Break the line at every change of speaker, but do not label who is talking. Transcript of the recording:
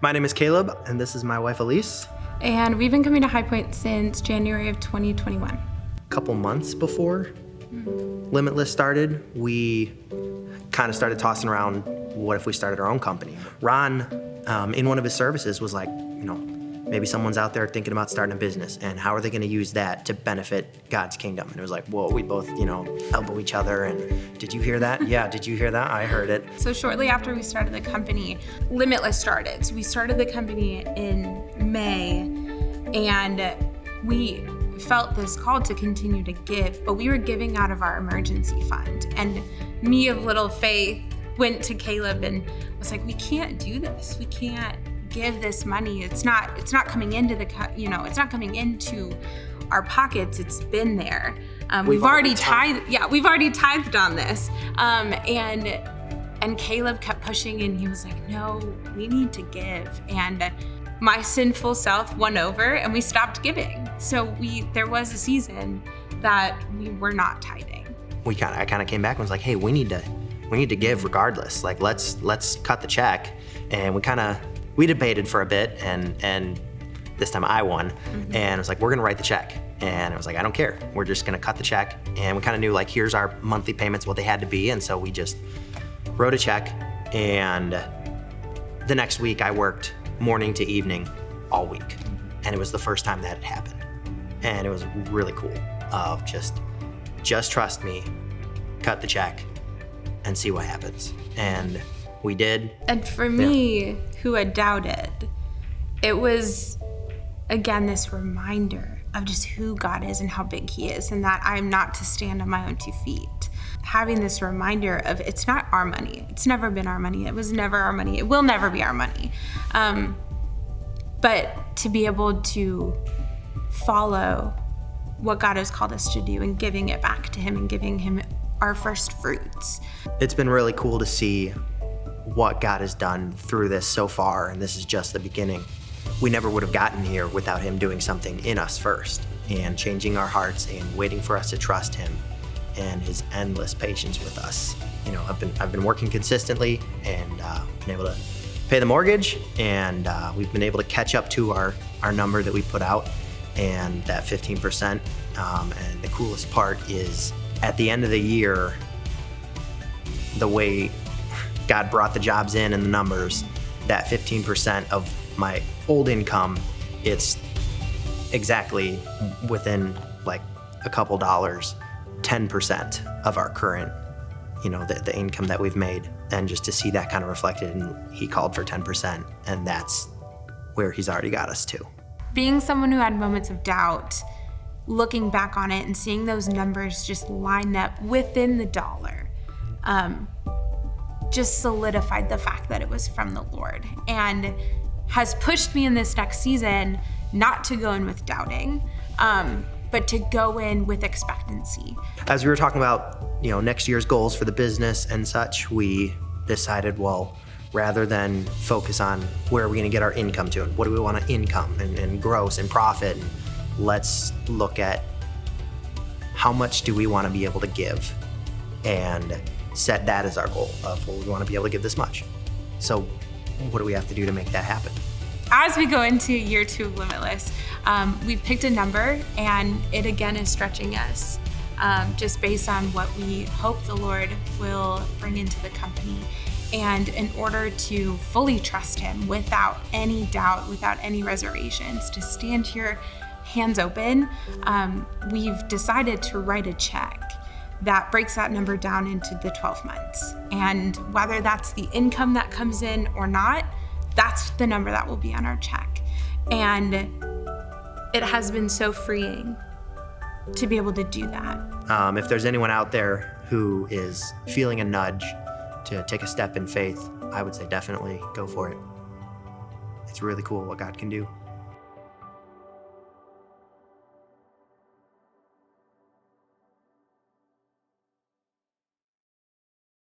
My name is Caleb, and this is my wife, Elise.
And we've been coming to High Point since January of 2021.
A couple months before Limitless started, we kind of started tossing around, what if we started our own company? Ron, in one of his services, was like, maybe someone's out there thinking about starting a business, and how are they going to use that to benefit God's kingdom? And it was like, well, we both, elbow each other, and did you hear that? Yeah, did you hear that? I heard it.
So shortly after we started the company, Limitless started. So we started the company in May, and we felt this call to continue to give, but we were giving out of our emergency fund. And me of little faith went to Caleb and was like, we can't do this. We can't give this money. It's not coming into it's not coming into our pockets. It's been there. We've already tithed. Yeah, we've already tithed on this. And Caleb kept pushing, and he was like, no, we need to give. And my sinful self won over, and we stopped giving. So there was a season that we were not tithing.
I kind of came back and was like, hey, we need to give regardless. Like, let's cut the check. And we debated for a bit, and this time I won. And I was like, we're gonna write the check. And I was like, I don't care. We're just gonna cut the check. And we kind of knew, like, here's our monthly payments, what they had to be. And so we just wrote a check. And the next week I worked morning to evening all week. And it was the first time that had happened. And it was really cool of just trust me, cut the check, and see what happens. And we did.
And for me, who had doubted, it was, again, this reminder of just who God is and how big he is, and that I'm not to stand on my own 2 feet. Having this reminder of it's not our money. It's never been our money. It was never our money. It will never be our money. But to be able to follow what God has called us to do and giving it back to him and giving him our first fruits.
It's been really cool to see what God has done through this so far, and this is just the beginning. We never would have gotten here without him doing something in us first and changing our hearts and waiting for us to trust him and his endless patience with us. I've been working consistently and been able to pay the mortgage, and we've been able to catch up to our number that we put out, and that 15%. And the coolest part is at the end of the year, the way God brought the jobs in and the numbers, that 15% of my old income, it's exactly within like a couple dollars, 10% of our current, the income that we've made. And just to see that kind of reflected, and he called for 10%, and that's where he's already got us to.
Being someone who had moments of doubt, looking back on it and seeing those numbers just line up within the dollar, just solidified the fact that it was from the Lord, and has pushed me in this next season not to go in with doubting, but to go in with expectancy. As
we were talking about, next year's goals for the business and such, we decided, well, rather than focus on where are we going to get our income to and what do we want to income and gross and profit, let's look at how much do we want to be able to give and set that as our goal of, well, we want to be able to give this much. So what do we have to do to make that happen?
As we go into year 2 of Limitless, we've picked a number, and it again is stretching us just based on what we hope the Lord will bring into the company. And in order to fully trust him without any doubt, without any reservations, to stand here hands open, we've decided to write a check that breaks that number down into the 12 months. And whether that's the income that comes in or not, that's the number that will be on our check. And it has been so freeing to be able to do that.
If there's anyone out there who is feeling a nudge to take a step in faith, I would say definitely go for it. It's really cool what God can do.